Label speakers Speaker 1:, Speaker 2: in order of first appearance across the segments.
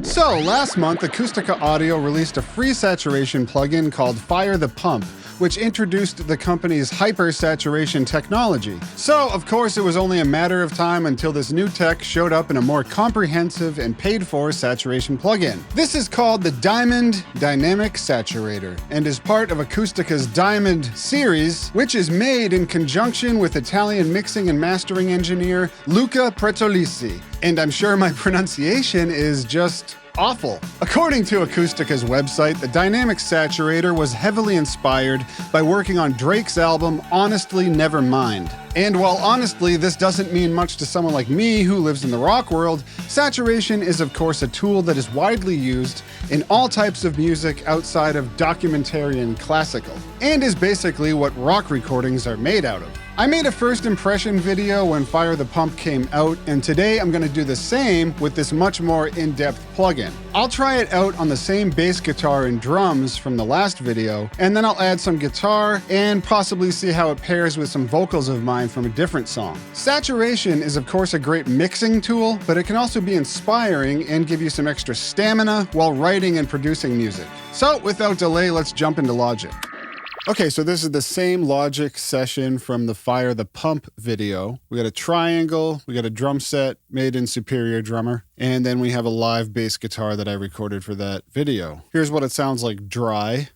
Speaker 1: So, last month, Acustica Audio released a free saturation plugin called Fire the Pump, which introduced the company's hyper-saturation technology. So, of course, it was only a matter of time until this new tech showed up in a more comprehensive and paid-for saturation plugin. This is called the Dynamic Saturator, and is part of Acustica's Diamond series, which is made in conjunction with Italian mixing and mastering engineer Luca Prezzolisi. And I'm sure my pronunciation is just awful. According to Acustica's website, the Dynamic Saturator was heavily inspired by working on Drake's album Honestly Nevermind. And while honestly this doesn't mean much to someone like me who lives in the rock world, saturation is of course a tool that is widely used in all types of music outside of documentary and classical, and is basically what rock recordings are made out of. I made a first impression video when Fire the Pump came out, and today I'm going to do the same with this much more in-depth plugin. I'll try it out on the same bass guitar and drums from the last video, and then I'll add some guitar and possibly see how it pairs with some vocals of mine from a different song. Saturation is of course a great mixing tool, but it can also be inspiring and give you some extra stamina while writing and producing music. So without delay, let's jump into Logic. Okay, so this is the same Logic session from the Fire the Pump video. We got a triangle, we got a drum set made in Superior Drummer, and then we have a live bass guitar that I recorded for that video. Here's what it sounds like dry.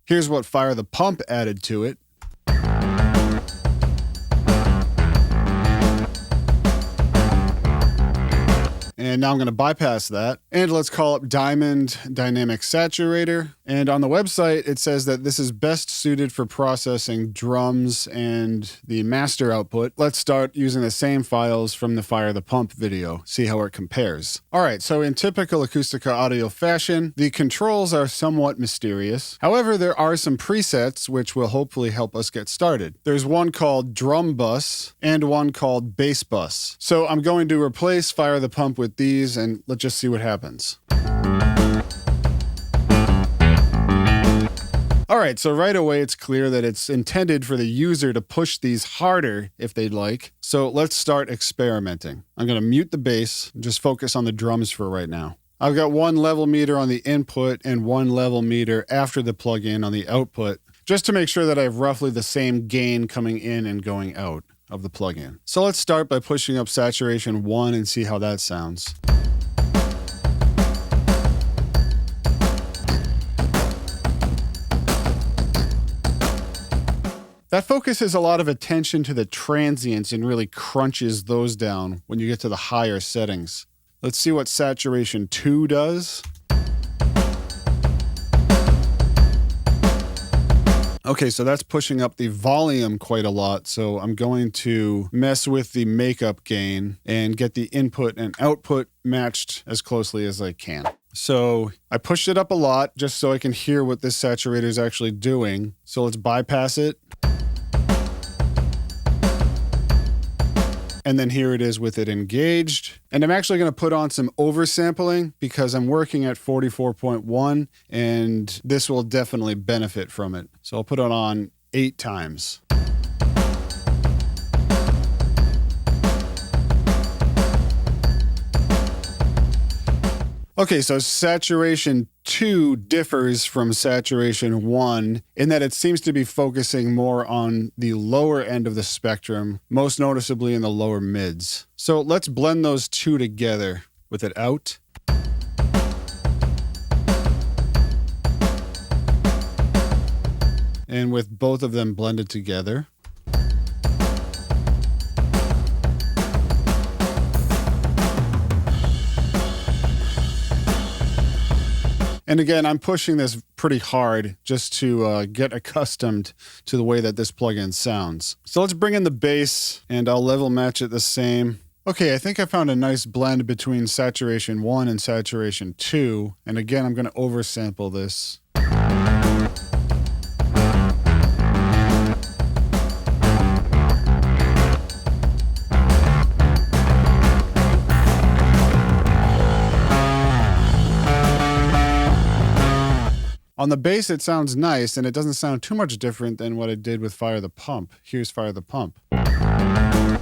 Speaker 1: Here's what Fire the Pump added to it. And now I'm going to bypass that. And let's call up Dynamic Saturator. And on the website, it says that this is best suited for processing drums and the master output. Let's start using the same files from the Fire the Pump video, see how it compares. All right, so in typical Acustica Audio fashion, the controls are somewhat mysterious. However, there are some presets which will hopefully help us get started. There's one called Drum Bus and one called Bass Bus. So I'm going to replace Fire the Pump with these, and let's just see what happens. All right, so right away it's clear that it's intended for the user to push these harder if they'd like. So let's start experimenting. I'm going to mute the bass and just focus on the drums for right now. I've got one level meter on the input and one level meter after the plugin on the output, just to make sure that I have roughly the same gain coming in and going out of the plugin. So let's start by pushing up saturation 1 and see how that sounds. That focuses a lot of attention to the transients and really crunches those down when you get to the higher settings. Let's see what saturation 2 does. Okay, so that's pushing up the volume quite a lot, so I'm going to mess with the makeup gain and get the input and output matched as closely as I can. So I pushed it up a lot just so I can hear what this saturator is actually doing. So let's bypass it. And then here it is with it engaged. And I'm actually going to put on some oversampling because I'm working at 44.1 and this will definitely benefit from it. So I'll put it on 8 times. Okay, so saturation 2 differs from saturation 1 in that it seems to be focusing more on the lower end of the spectrum, most noticeably in the lower mids. So let's blend those two together with it out. And with both of them blended together. And again, I'm pushing this pretty hard just to get accustomed to the way that this plugin sounds. So let's bring in the bass and I'll level match it the same. Okay, I think I found a nice blend between saturation 1 and saturation 2. And again, I'm going to oversample this. On the bass, it sounds nice, and it doesn't sound too much different than what it did with Fire the Pump. Here's Fire the Pump. I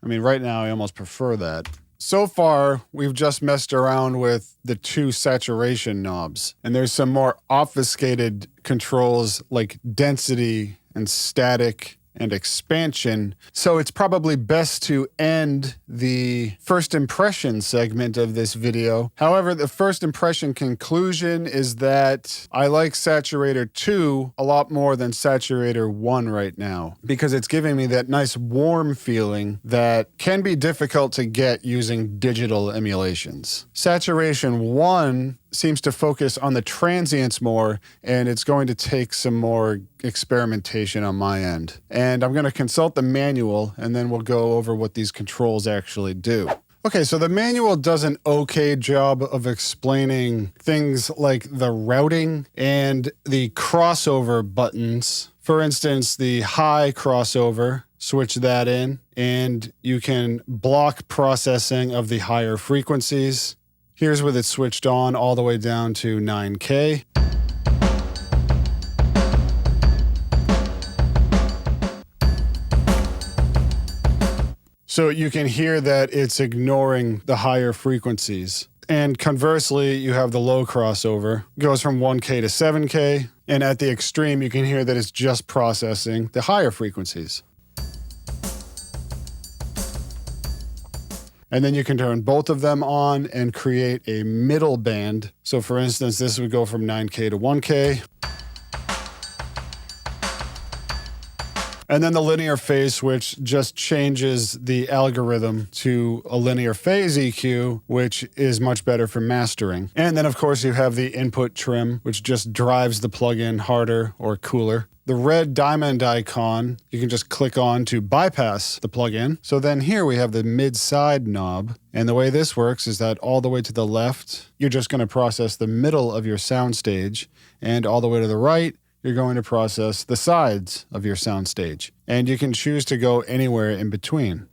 Speaker 1: mean, right now, I almost prefer that. So far, we've just messed around with the 2 saturation knobs, and there's some more obfuscated controls like density and static and expansion. So it's probably best to end the first impression segment of this video. However, the first impression conclusion is that I like Saturator 2 a lot more than Saturator 1 right now, because it's giving me that nice warm feeling that can be difficult to get using digital emulations. Saturation 1 seems to focus on the transients more, and it's going to take some more experimentation on my end. And I'm going to consult the manual, and then we'll go over what these controls actually do. Okay, so the manual does an okay job of explaining things like the routing and the crossover buttons. For instance, the high crossover, switch that in, and you can block processing of the higher frequencies. Here's with it switched on all the way down to 9K. So you can hear that it's ignoring the higher frequencies. And conversely, you have the low crossover. It goes from 1K to 7K. And at the extreme, you can hear that it's just processing the higher frequencies. And then you can turn both of them on and create a middle band. So for instance, this would go from 9K to 1K. And then the linear phase switch just changes the algorithm to a linear phase EQ, which is much better for mastering. And then of course you have the input trim, which just drives the plugin harder or cooler. The red diamond icon, you can just click on to bypass the plugin. So then here we have the mid-side knob. And the way this works is that all the way to the left, you're just going to process the middle of your soundstage. And all the way to the right, you're going to process the sides of your soundstage. And you can choose to go anywhere in between.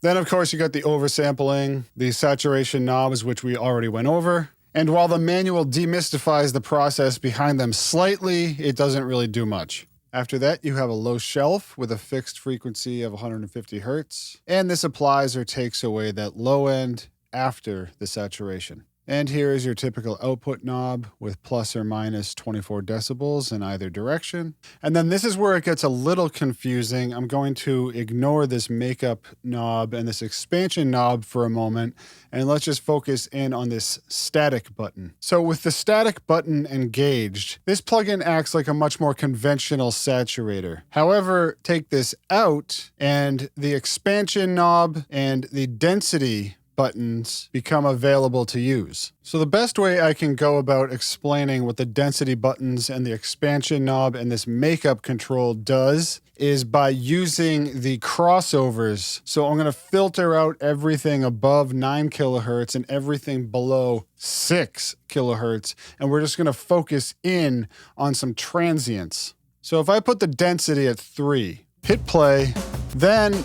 Speaker 1: Then, of course, you got the oversampling, the saturation knobs, which we already went over. And while the manual demystifies the process behind them slightly, it doesn't really do much. After that, you have a low shelf with a fixed frequency of 150 Hertz. And this applies or takes away that low end after the saturation. And here is your typical output knob with plus or minus 24 decibels in either direction. And then this is where it gets a little confusing. I'm going to ignore this makeup knob and this expansion knob for a moment, and let's just focus in on this static button. So with the static button engaged, this plugin acts like a much more conventional saturator. However, take this out and the expansion knob and the density buttons become available to use. So the best way I can go about explaining what the density buttons and the expansion knob and this makeup control does is by using the crossovers. So I'm going to filter out everything above 9 kilohertz and everything below 6 kilohertz. And we're just going to focus in on some transients. So if I put the density at 3, hit play, then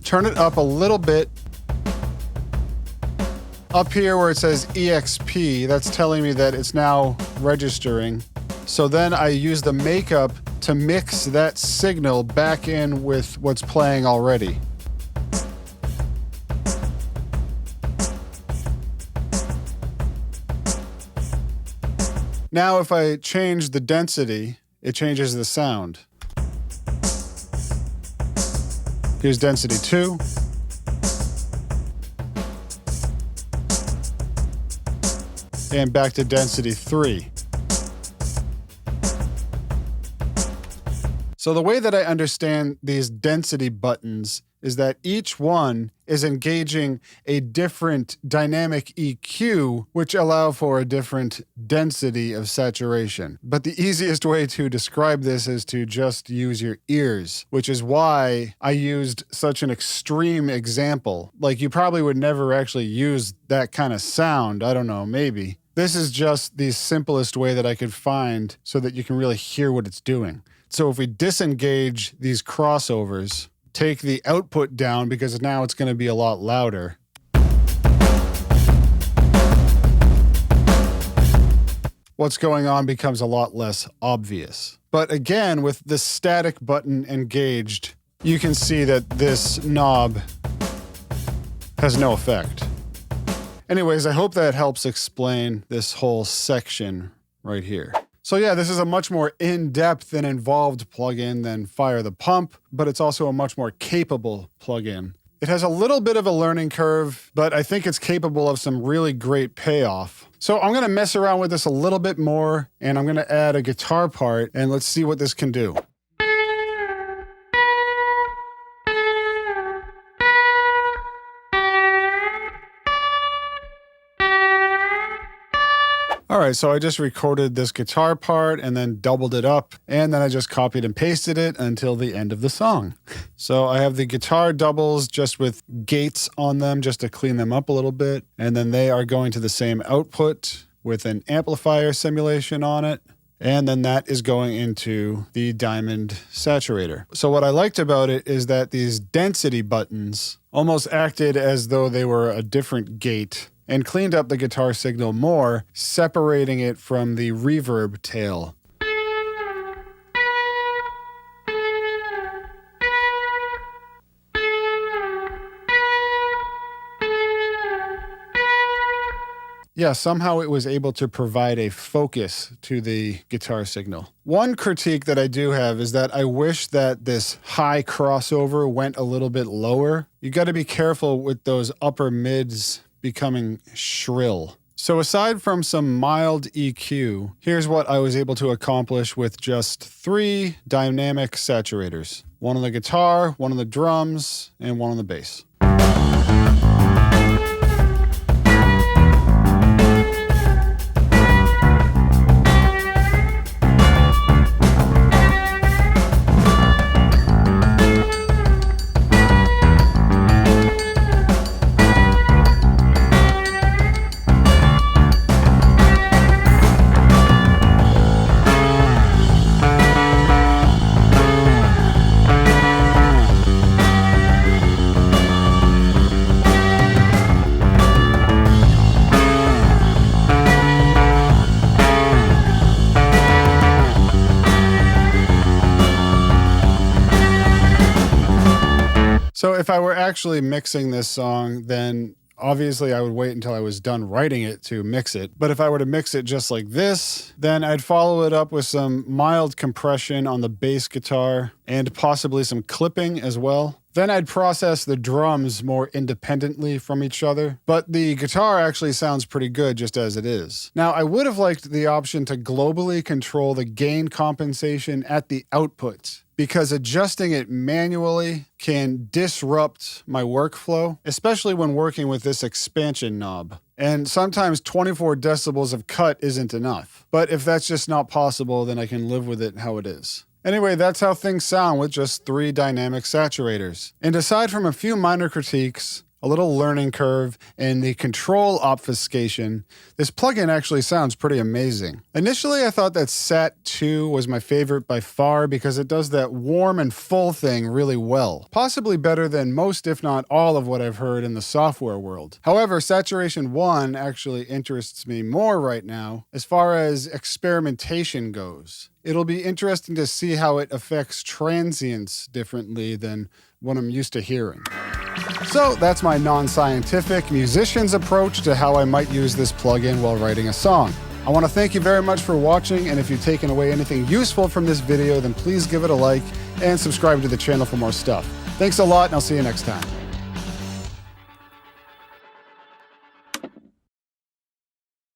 Speaker 1: turn it up a little bit. Up here where it says EXP, that's telling me that it's now registering. So then I use the makeup to mix that signal back in with what's playing already. Now if I change the density, it changes the sound. Here's density 2. And back to density 3. So the way that I understand these density buttons is that each one is engaging a different dynamic EQ, which allow for a different density of saturation. But the easiest way to describe this is to just use your ears, which is why I used such an extreme example. Like you probably would never actually use that kind of sound. I don't know, maybe. This is just the simplest way that I could find so that you can really hear what it's doing. So if we disengage these crossovers, take the output down because now it's going to be a lot louder. What's going on becomes a lot less obvious. But again, with the static button engaged, you can see that this knob has no effect. Anyways, I hope that helps explain this whole section right here. So yeah, this is a much more in-depth and involved plugin than Fire the Pump, but it's also a much more capable plugin. It has a little bit of a learning curve, but I think it's capable of some really great payoff. So I'm gonna mess around with this a little bit more, and I'm gonna add a guitar part, and let's see what this can do. All right, so I just recorded this guitar part and then doubled it up, and then I just copied and pasted it until the end of the song. So I have the guitar doubles just with gates on them just to clean them up a little bit, and then they are going to the same output with an amplifier simulation on it, and then that is going into the Dynamic Saturator. So what I liked about it is that these density buttons almost acted as though they were a different gate and cleaned up the guitar signal more, separating it from the reverb tail. Yeah, somehow it was able to provide a focus to the guitar signal. One critique that I do have is that I wish that this high crossover went a little bit lower. You got to be careful with those upper mids becoming shrill. So aside from some mild EQ, here's what I was able to accomplish with just 3 dynamic saturators. One on the guitar, one on the drums, and one on the bass. So if I were actually mixing this song, then obviously I would wait until I was done writing it to mix it. But if I were to mix it just like this, then I'd follow it up with some mild compression on the bass guitar and possibly some clipping as well. Then I'd process the drums more independently from each other, but the guitar actually sounds pretty good just as it is. Now, I would have liked the option to globally control the gain compensation at the output, because adjusting it manually can disrupt my workflow, especially when working with this expansion knob. And sometimes 24 decibels of cut isn't enough. But if that's just not possible, then I can live with it how it is. Anyway, that's how things sound with just 3 dynamic saturators. And aside from a few minor critiques, a little learning curve, and the control obfuscation, this plugin actually sounds pretty amazing. Initially, I thought that Sat 2 was my favorite by far because it does that warm and full thing really well. Possibly better than most, if not all, of what I've heard in the software world. However, Saturation 1 actually interests me more right now as far as experimentation goes. It'll be interesting to see how it affects transients differently than what I'm used to hearing. So that's my non-scientific musician's approach to how I might use this plugin while writing a song. I want to thank you very much for watching, and if you've taken away anything useful from this video, then please give it a like and subscribe to the channel for more stuff. Thanks a lot, and I'll see you next time.